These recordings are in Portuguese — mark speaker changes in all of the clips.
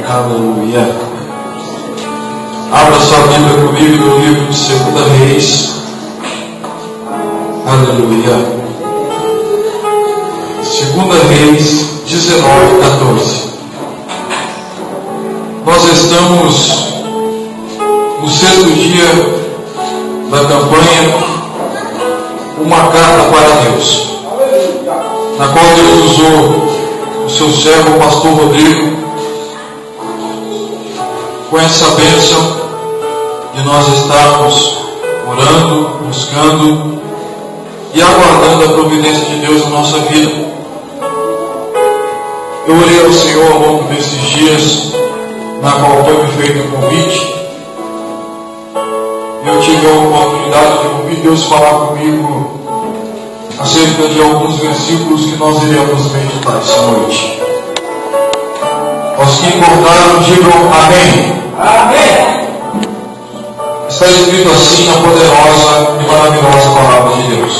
Speaker 1: Aleluia. Abra sua Bíblia comigo no livro de 2 Reis. Aleluia. 2 Reis 19:14. Nós estamos no 6º dia da campanha Uma Carta para Deus, na qual Deus usou o seu servo, o pastor Rodrigo, com essa bênção de nós estarmos orando, buscando e aguardando a providência de Deus na nossa vida. Eu orei ao Senhor ao longo desses dias, na qual foi me feito o convite. Eu tive a oportunidade de ouvir Deus falar comigo acerca de alguns versículos que nós iremos meditar essa noite. Aos que concordaram, digam amém. Amém. Está escrito assim na poderosa e maravilhosa palavra de Deus.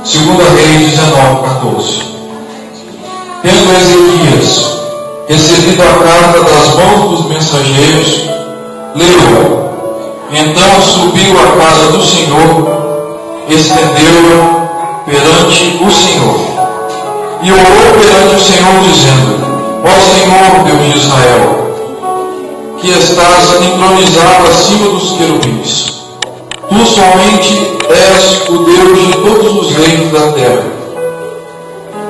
Speaker 1: 2 Reis 19:14. Tendo Ezequias recebido a carta das mãos dos mensageiros, leu-a. Então subiu à casa do Senhor, estendeu-a perante o Senhor, e orou perante o Senhor, dizendo: Ó Senhor, Deus de Israel, que estás entronizado acima dos querubins, tu somente és o Deus de todos os reinos da terra.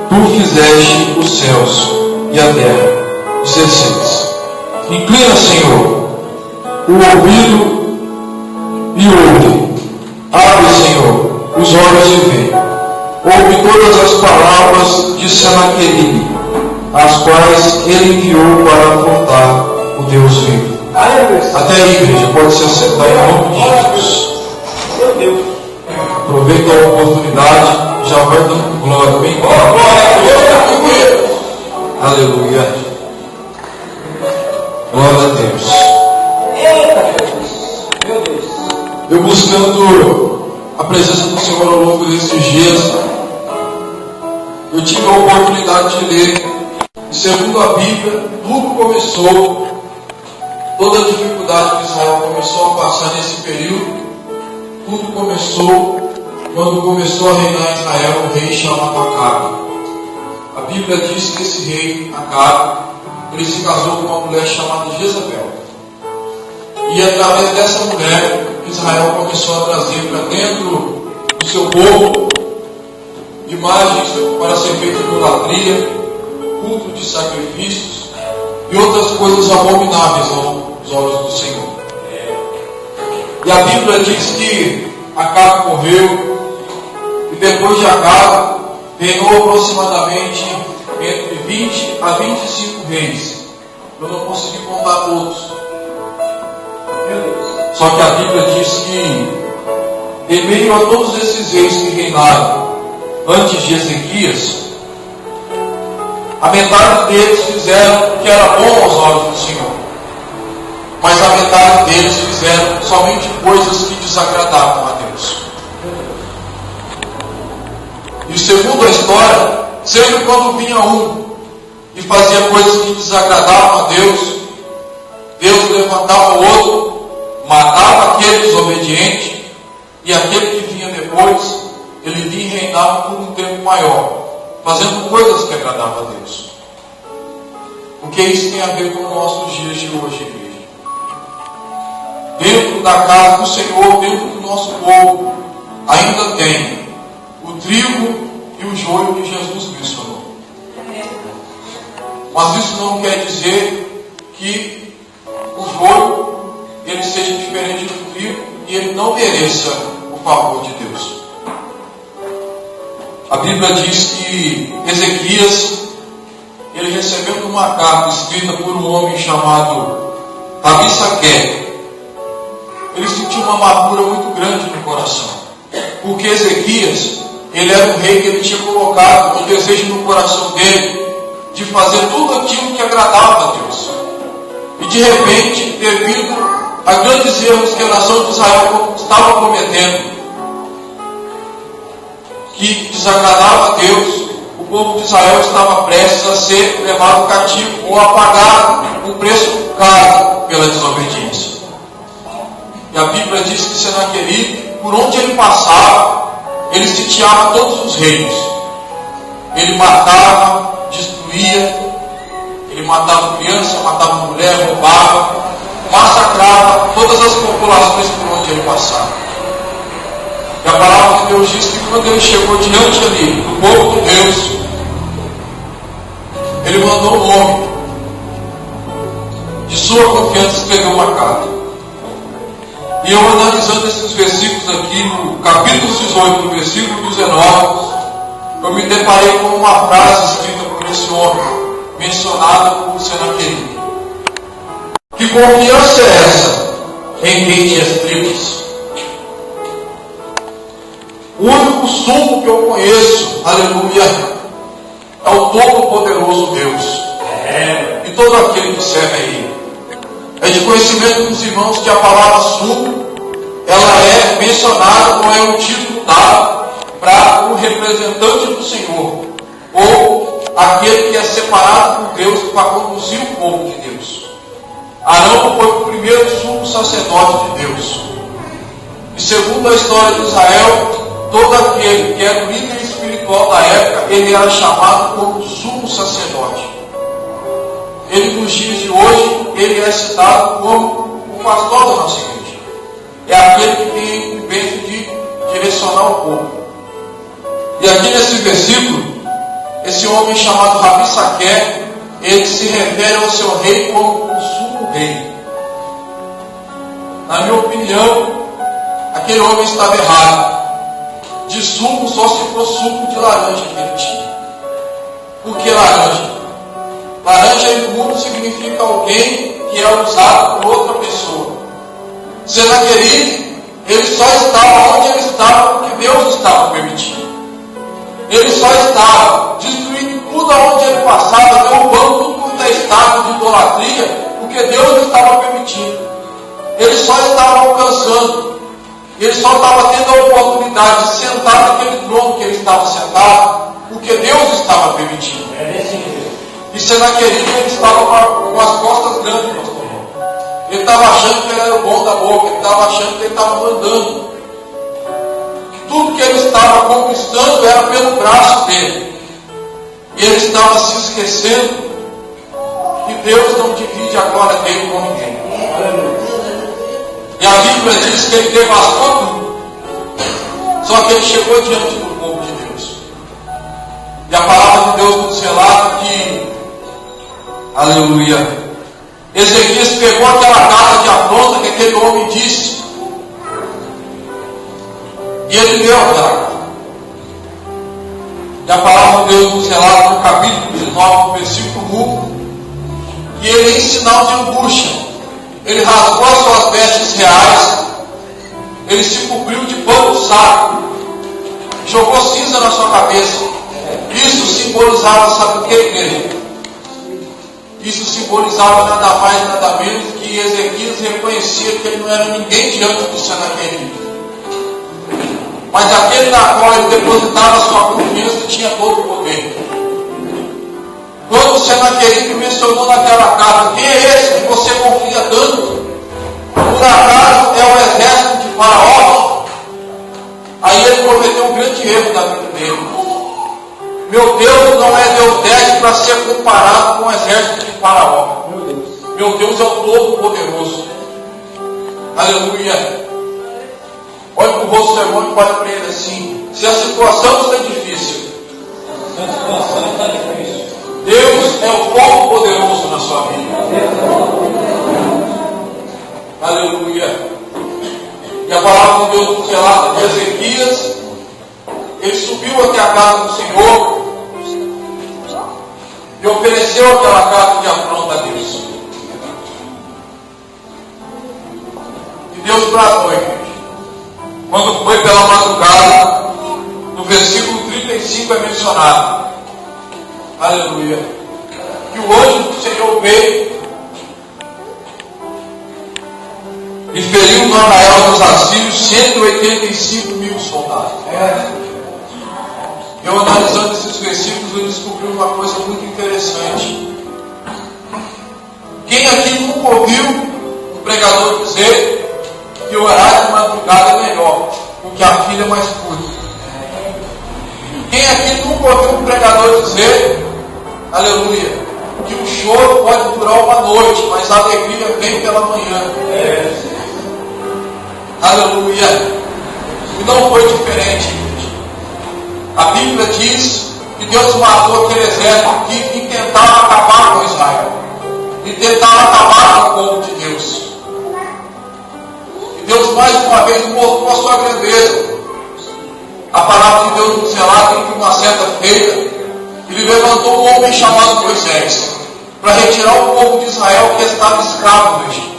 Speaker 1: Tu fizeste os céus e a terra. 16. Inclina, Senhor, o ouvido e ouve. Abre, Senhor, os olhos e vê. Ouve todas as palavras de Senaqueribe, as quais ele enviou para afrontar o Deus vivo. Até a igreja pode se assentar em nome de Jesus. Meu Deus. Aproveita a oportunidade e já vai dando glória. Bem glória. Aleluia. Glória a Deus. Meu Deus. Eu buscando a presença do Senhor ao longo desses dias, eu tive a oportunidade de ler. Segundo a Bíblia, tudo começou, toda a dificuldade que Israel começou a passar nesse período, tudo começou quando começou a reinar em Israel um rei chamado Acabe. A Bíblia diz que esse rei, Acabe, ele se casou com uma mulher chamada Jezabel. E através dessa mulher, Israel começou a trazer para dentro do seu povo imagens para ser feita idolatria, culto de sacrifícios e outras coisas abomináveis aos olhos do Senhor. E a Bíblia diz que Acabe morreu, e depois de Acabe reinou aproximadamente entre 20 a 25 reis. Eu não consegui contar todos. Só que a Bíblia diz que em meio a todos esses reis que reinaram antes de Ezequias, a metade deles fizeram o que era bom aos olhos do Senhor, mas a metade deles fizeram somente coisas que desagradavam a Deus. E segundo a história, sempre quando vinha um e fazia coisas que desagradavam a Deus, Deus levantava o outro, matava aquele desobediente, e aquele que vinha depois, ele vinha e reinava por um tempo maior, fazendo coisas que agradavam a Deus. O que isso tem a ver com os nossos dias de hoje, igreja? Dentro da casa do Senhor, dentro do nosso povo, ainda tem o trigo e o joio que Jesus mencionou. Mas isso não quer dizer que o joio ele seja diferente do trigo e ele não mereça o favor de Deus. A Bíblia diz que Ezequias, ele recebeu uma carta escrita por um homem chamado Rabissaque. Ele sentiu uma amargura muito grande no coração, porque Ezequias, ele era um rei que ele tinha colocado o desejo no coração dele de fazer tudo aquilo que agradava a Deus. E de repente, devido a grandes erros que a nação de Israel estava cometendo, que desagradava a Deus, o povo de Israel estava prestes a ser levado cativo ou a pagar um preço caro pela desobediência. E a Bíblia diz que Senaqueribe, por onde ele passava, ele sitiava todos os reinos. Ele matava, destruía, ele matava criança, matava mulher, roubava, massacrava todas as populações por onde ele passava. E a palavra de Deus diz que quando ele chegou diante ali do povo de Deus, ele mandou um homem de sua confiança escrever uma carta. E eu, analisando esses versículos aqui, no capítulo 18, no versículo 19, eu me deparei com uma frase escrita por esse homem, mencionada por Senaqueribe. Que confiança é essa em quem te estribas? O único sumo que eu conheço, aleluia, é o Todo-Poderoso Deus. E todo aquele que serve a Ele. É de conhecimento dos irmãos que a palavra sumo, ela é mencionada, não é um título dado para o representante do Senhor, ou aquele que é separado por Deus para conduzir o povo de Deus. Arão foi o primeiro sumo sacerdote de Deus. E segundo a história de Israel, todo aquele que era o líder espiritual da época, ele era chamado como sumo sacerdote. Ele, nos dias de hoje, ele é citado como o pastor da nossa igreja. É aquele que tem o bem de direcionar o povo. E aqui nesse versículo, esse homem chamado Rabi Saqué, ele se refere ao seu rei como o sumo rei. Na minha opinião, aquele homem estava errado. De sumo só se for suco de laranja que ele tinha. Por que laranja? Laranja em mundo significa alguém que é usado por outra pessoa. Senaqueribe, ele só estava onde ele estava porque Deus estava permitindo. Ele só estava destruindo tudo aonde ele passava, derrubando tudo quanto é estado de idolatria, porque Deus estava permitindo. Ele só estava alcançando. Ele só estava tendo a oportunidade de sentar naquele trono que ele estava sentado, porque Deus estava permitindo. E Senaqueribe, ele estava com as costas grandes, pastor. Ele estava achando que ele era o bom da boca, ele estava achando que ele estava mandando. Que tudo que ele estava conquistando era pelo braço dele. E ele estava se esquecendo que Deus não divide a glória dele com ninguém. E a Bíblia diz que ele devastou tudo. Só que ele chegou diante do povo de Deus. E a palavra de Deus nos relata que, aleluia, Ezequias pegou aquela carta de afronta que aquele homem disse. E ele leu a carta. E a palavra de Deus nos relata no capítulo 19, no versículo 1, que ele, em sinal de angústia, ele rasgou as suas vestes reais, ele se cobriu de pano saco, jogou cinza na sua cabeça. Isso simbolizava, sabe o que, igreja? Isso simbolizava nada mais, nada menos que Ezequias reconhecia que ele não era ninguém diante do Senaqueribe. Mas aquele na qual ele depositava sua confiança tinha todo o poder. Quando o Senaqueribe mencionou naquela carta, quem é esse que você confia tanto? Por acaso é o exército de Faraó? Aí ele cometeu um grande erro da vida dele. Meu Deus não é Deus 10 para ser comparado com o exército de Faraó. Meu Deus é o Todo-Poderoso. Aleluia. Olha para o rosto do irmão e pode para ele assim: se a situação está difícil, Deus é o Todo-Poderoso na sua vida. Aleluia. E a palavra de Deus nos relata que Ezequias, ele subiu até a casa do Senhor e ofereceu aquela carta de afronta a Deus. E Deus bradou, igreja. Quando foi pela madrugada, no versículo 35 é mencionado, aleluia, que o anjo do Senhor veio e feriu no arraial dos assírios 185 mil soldados. Eu, analisando esses nesses versículos eu descobri uma coisa muito interessante. Quem aqui nunca ouviu um pregador dizer que orar de madrugada é melhor, porque a filha é mais pura? Quem aqui nunca ouviu um pregador dizer, aleluia, que o choro pode durar uma noite, mas a alegria vem pela manhã? Aleluia. E não foi diferente, gente. A Bíblia diz que Deus matou aquele exército que tentava acabar com Israel, e tentava acabar com o povo de Deus. E Deus mais uma vez mostrou a sua grandeza. A palavra de Deus nos relata que uma certa feita ele levantou um homem chamado Moisés para retirar o povo de Israel que estava escravo no Egito.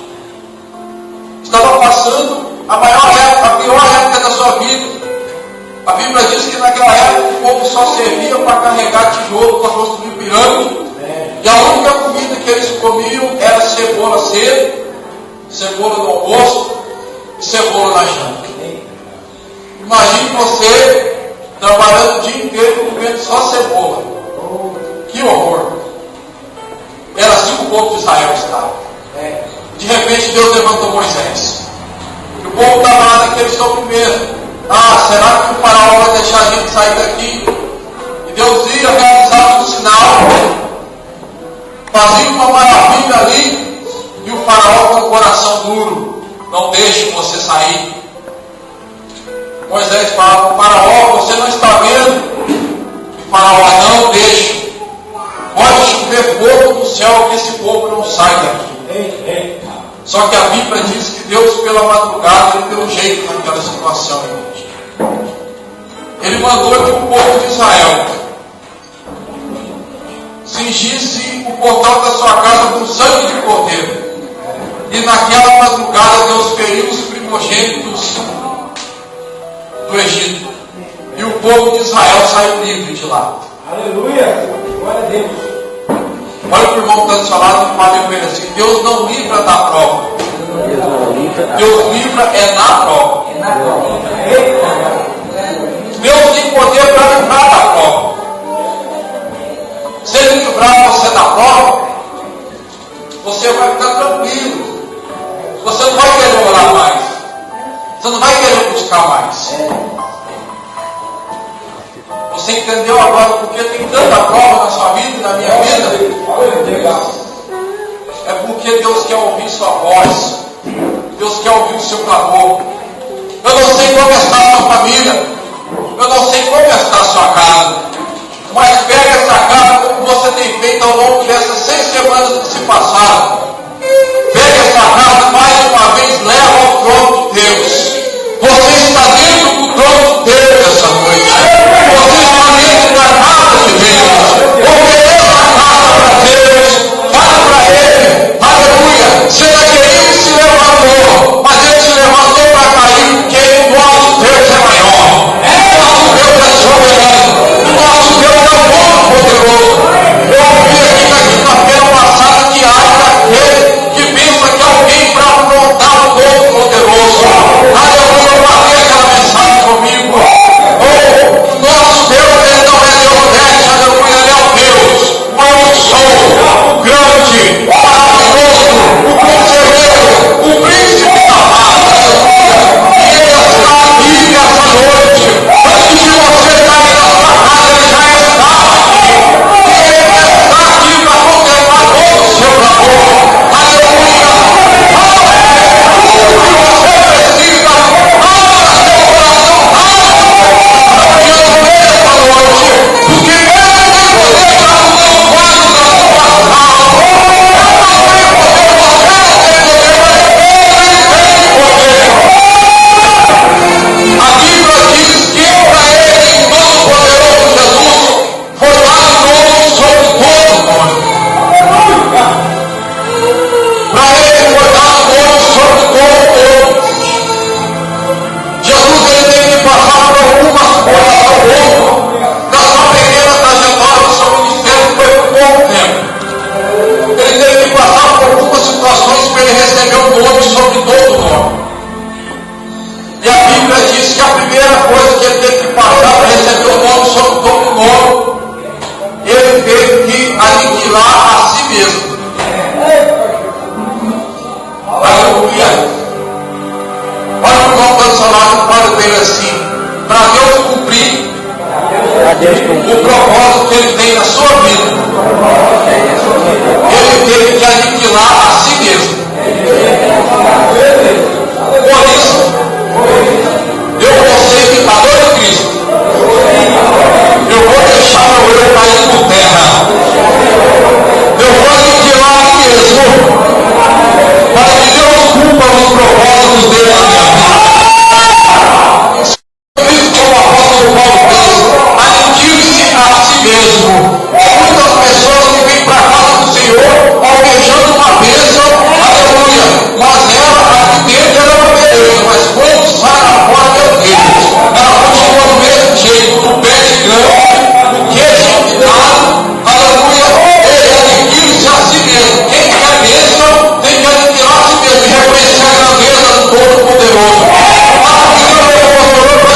Speaker 1: Estava passando a pior época da sua vida. A Bíblia diz que naquela época o povo só servia para carregar tijolo para construir pirâmide. E a única comida que eles comiam era cebola cedo, cebola no almoço e cebola na janta. Imagine você trabalhando o dia inteiro comendo só cebola. Que horror! Era assim que o povo de Israel estava. De repente Deus levantou Moisés. E o povo estava lá naquele sofrimento. Será que o faraó vai deixar a gente sair daqui? E Deus ia realizar um sinal, fazia uma maravilha ali, e o faraó com o coração duro: não deixe você sair. Moisés falava: faraó, você não está vendo? E faraó: não deixe. Pode chover fogo do céu que esse povo não sai daqui. Só que a Bíblia diz que Deus, pela madrugada, ele deu um jeito naquela situação. Ele mandou que o povo de Israel cingisse o portão da sua casa com sangue de cordeiro. E naquela madrugada Deus feriu os primogênitos do Egito. E o povo de Israel saiu livre de lá. Aleluia! Glória a Deus! Olha o irmão que está do seu lado e fala com ele assim: Deus não livra da prova. Deus livra é na prova. Deus tem poder para livrar da prova. Se Ele livrar você da prova, você vai ficar tranquilo. Você não vai querer orar mais. Você não vai querer buscar mais. Você entendeu agora porque tem tanta prova na sua vida e na minha vida? É porque Deus quer ouvir sua voz. Deus quer ouvir o seu clamor. Eu não sei como está a sua família. Eu não sei como está a sua casa. Mas pega essa casa como você tem feito ao longo dessas 6 semanas que se passaram. Pega essa casa mais uma vez, leva ao trono de Deus. Você está dentro do trono de Deus essa noite. Você está dentro da casa de Deus. Ofereça a casa para Deus. Fala para Ele. Aleluia. Será que Ele se levantou? Mas Ele se levantou para cair, porque o nosso Deus é maior. O nosso Deus é soberano. O nosso Deus é o todo poderoso. Eu ouvi aqui na quinta-feira passada que haja O propósito que ele tem na sua vida. Ele teve que aniquilar a si mesmo. Por isso, eu vou ser imitador de Cristo. Eu vou deixar meu eu cair por terra. Eu vou aniquilar a mim mesmo, para que Deus cumpra os propósitos dele na minha vida. Isso que o apóstolo Paulo fez, aniquile-se a si mesmo. Muitas pessoas que vêm para a casa do Senhor almejando uma bênção, aleluia, mas ela aqui dentro ela não beleza, mas quando sai a porta é Deus. Ela continua do mesmo jeito, do pé grande, o queixo empinado, aleluia, aniquile-se a si mesmo. Quem quer bênção tem que aniquilar a si mesmo e reconhecer a grandeza do Todo-Poderoso.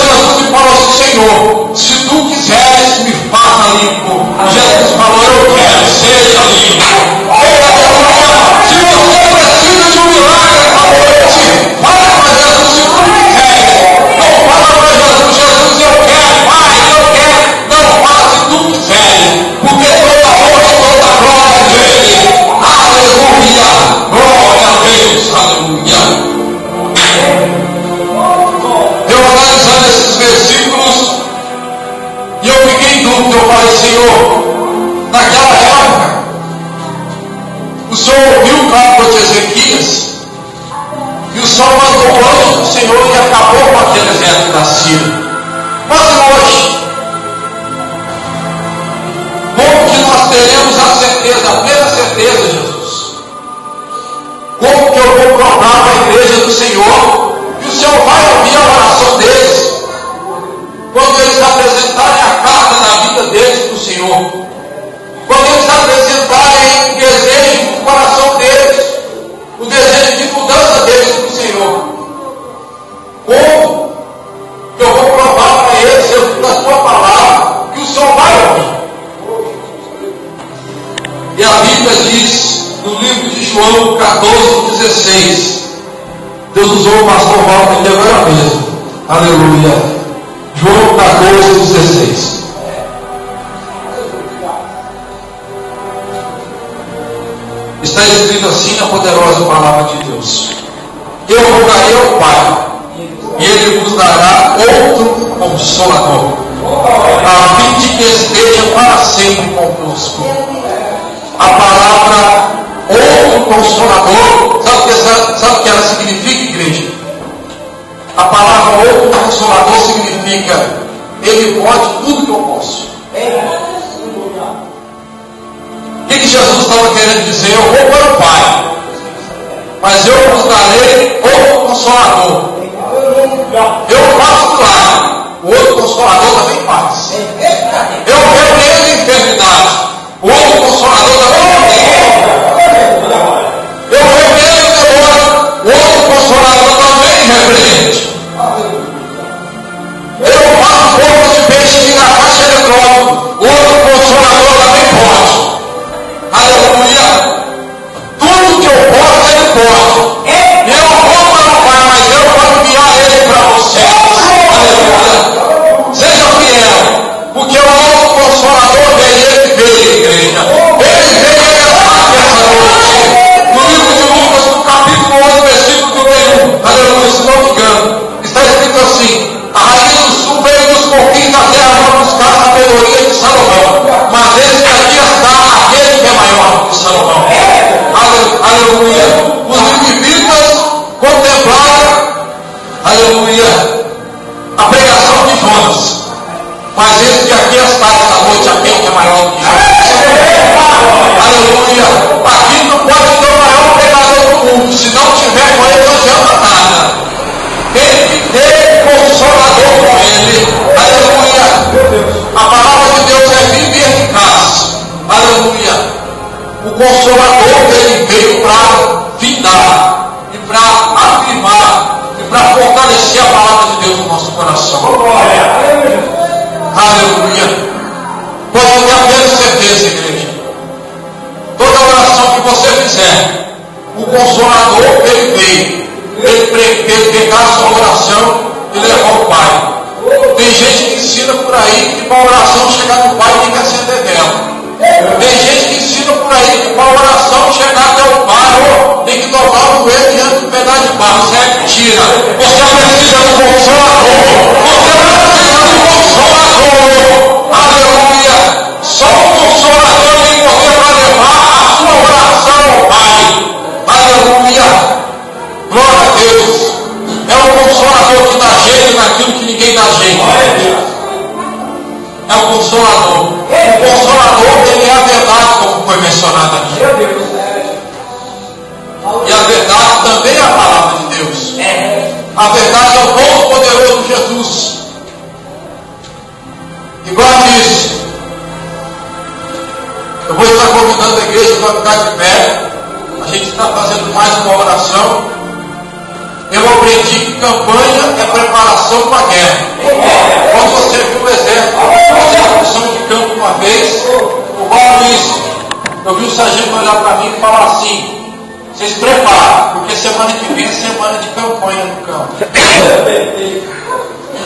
Speaker 1: Jesus falou assim: Senhor, se tu quiseres, me faça limpo. Jesus falou: eu quero, seja limpo. Se você precisa de um milagre esta noite, fala para Jesus se tu quiseres. Não fala para Jesus: Jesus, eu quero, Pai, eu quero. Não, fala se tu quiseres, porque toda honra e toda glória é dele. Aleluia, glória a Deus, aleluia. Eu analisando esses versículos e eu fiquei em dúvida. Eu falei: Senhor, naquela época o Senhor ouviu o clamor de Ezequias e o Senhor mandou o anjo do Senhor e acabou com aquele exército da Síria. Mas hoje, como que nós teremos a certeza, a plena certeza, Jesus? Como que eu vou provar para a igreja do Senhor que o Senhor vai ouvir a oração deles quando eles apresentarem a carta da vida deles para o Senhor? Quando eles apresentarem o desejo do coração deles, o desejo de mudança deles para o Senhor, como que eu vou provar para eles, Jesus, na sua palavra, que o Senhor vai ouvir? E a Bíblia diz no livro de João 14:16, Deus usou o pastor Walter aqui agora mesmo, aleluia. João 14:16. Está escrito assim na poderosa palavra de Deus: eu rogarei ao Pai, e Ele vos dará outro Consolador, a fim de que esteja para sempre convosco. A palavra outro Consolador, sabe o que ela significa, igreja? A palavra outro Consolador significa: Ele pode tudo que eu posso. O que Jesus estava querendo dizer? Eu vou para o Pai, mas eu vos darei outro Consolador. Eu faço milagre, o outro Consolador também faz. Eu repreendo enfermidade, o outro Consolador também faz. Eu repreendo demônio, o outro Consolador também repreende. Eu faço boca de peixe e na caixa eletrônica, o outro Consolador também pode. Aleluia! Tudo que eu posso, Ele pode. Eu vou para o Pai, mas eu vou enviar Ele para vocês. Aleluia! Seja fiel, porque o outro Consolador veio, Ele veio, igreja. Ele veio essa noite. No livro de Lucas, no capítulo 8, versículo 1. Aleluia, se não me engano. Está escrito assim: a rainha do sul veio dos confins da terra para buscar a sabedoria de Salomão, mas eis que aqui está aquele que é maior que Salomão. Aleluia. Os ninivitas contemplaram, aleluia, a pregação de Jonas, mas eis que aqui está esta noite aquele que é maior que Jonas. Aleluia. Aqui não pode ter o maior pregador do mundo, se não tiver com ele não adianta nada. Tem que ter Consolador com ele. Aleluia. A palavra de Deus é viva e eficaz. Aleluia. O Consolador dele veio para findar e para afirmar e para fortalecer a palavra de Deus no nosso coração. Aleluia. Pode ter a plena certeza, igreja. Toda oração que você fizer, o Consolador ele veio. Ele pegar a sua oração e levar ao Pai. Tem gente que ensina por aí que para a oração chegar no Pai tem que acender vela. Tem gente que ensina por aí que para a oração chegar até o Pai tem que dobrar o joelho diante do pedaço de barro. Isso é mentira. Você precisa do Consolador. Você precisa do Consolador. Aleluia. Só o Consolador em você vai levar a sua oração ao Pai. Aleluia. Glória a Deus. É o Consolador que dá jeito naquilo que ninguém dá jeito. É o Consolador. O Consolador, ele é a verdade, como foi mencionado aqui. E a verdade também é a palavra de Deus. A verdade é o Todo-Poderoso Jesus. Igual a isso, eu vou estar convidando a igreja para ficar de pé. A gente está fazendo mais uma oração. Eu aprendi que campanha é preparação para a guerra. Quando você viu o exército, fazer a função de campo uma vez, igual isso, eu vi o sargento olhar para mim e falar assim: vocês preparam, porque semana que vem é semana de campanha no campo.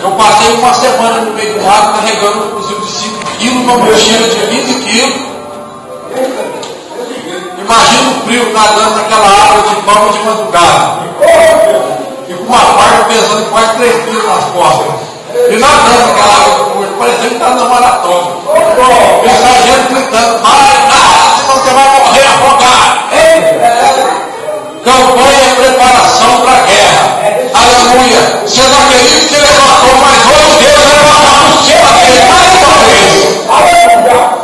Speaker 1: Eu passei uma semana no meio do mato carregando um fuzil de 5 quilos, uma mochila de 20 quilos. Imagina o frio nadando naquela água de palma de madrugada. E com uma faca pesando quase 3 quilos nas costas. E nadando naquela água com o parecendo que estava na maratona. E o sargento gritando: vai, senão você vai morrer afogado. Campanha é preparação para a guerra. Aleluia. Você não acredita que ele levantou, mas hoje Deus vai levantar por cima dele mais uma vez.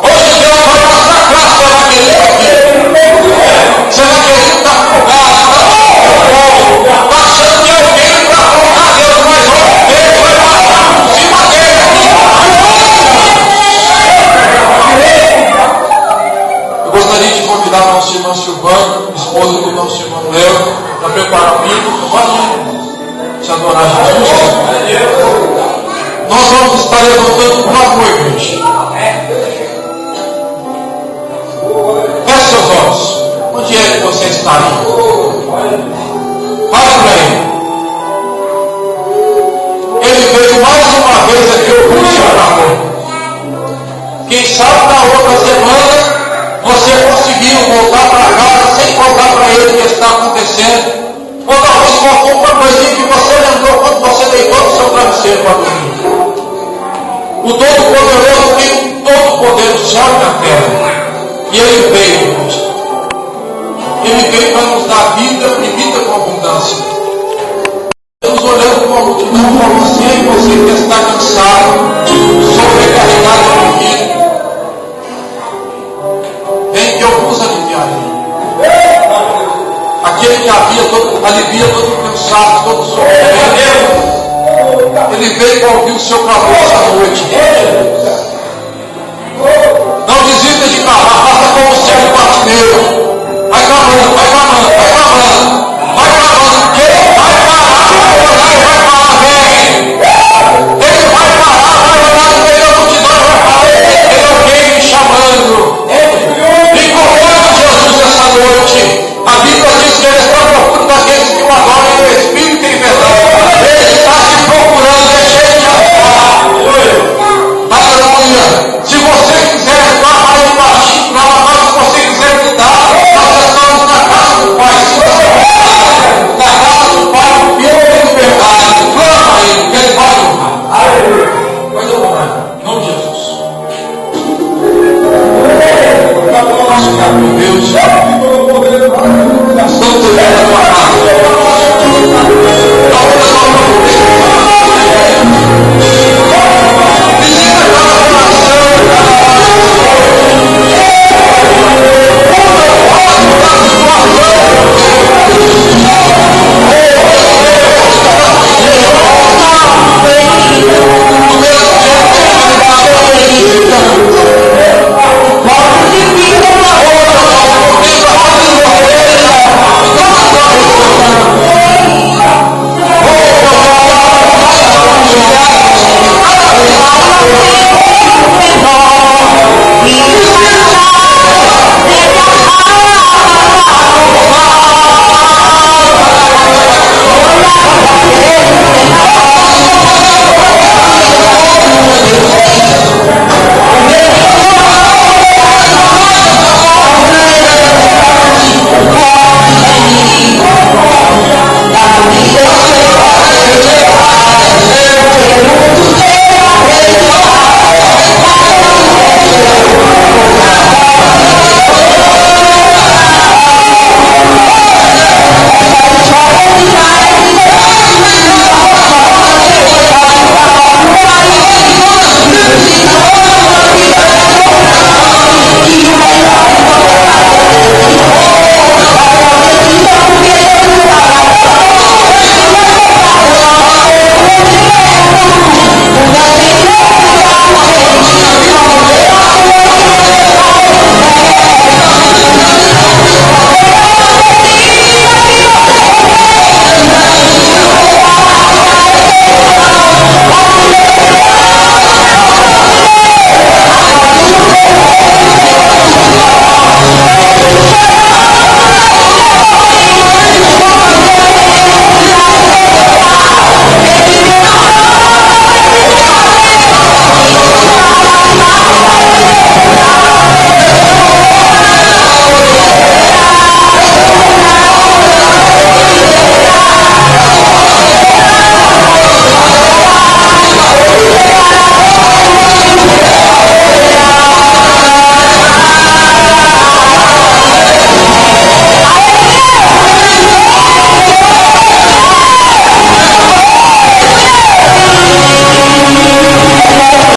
Speaker 1: Hoje Deus vai mostrar qual você vai querer aqui. Você vai querer estar afogado, está achando que alguém para afogar Deus, mas hoje Deus vai passar por cima dele. Eu gostaria de convidar a nossa irmã Silvana, esposa do nosso irmão Léo, para preparar o livro. Vamos se adorar Jesus. Nós vamos estar levantando por amor, igreja. Feche seus olhos. Onde é que você está aí? Fala para ele. Ele veio mais uma vez aqui ouvir o seu amor. Quem sabe na outra semana você conseguiu voltar para casa sem contar para ele o que está acontecendo. Ou talvez contou uma coisinha que você lembrou quando você deitou no seu travesseiro para dormir. O Todo-Poderoso tem todo o poder do céu e da terra. E ele veio, irmãos. Ele veio para nos dar vida e vida com abundância. Estamos olhando com a multidão para você que está cansado, sobrecarregado de vida. Vem que eu vos aliviarei. Aquele que alivia todo o cansaço, todo o sofrimento. Ele veio para ouvir o seu clamor essa noite.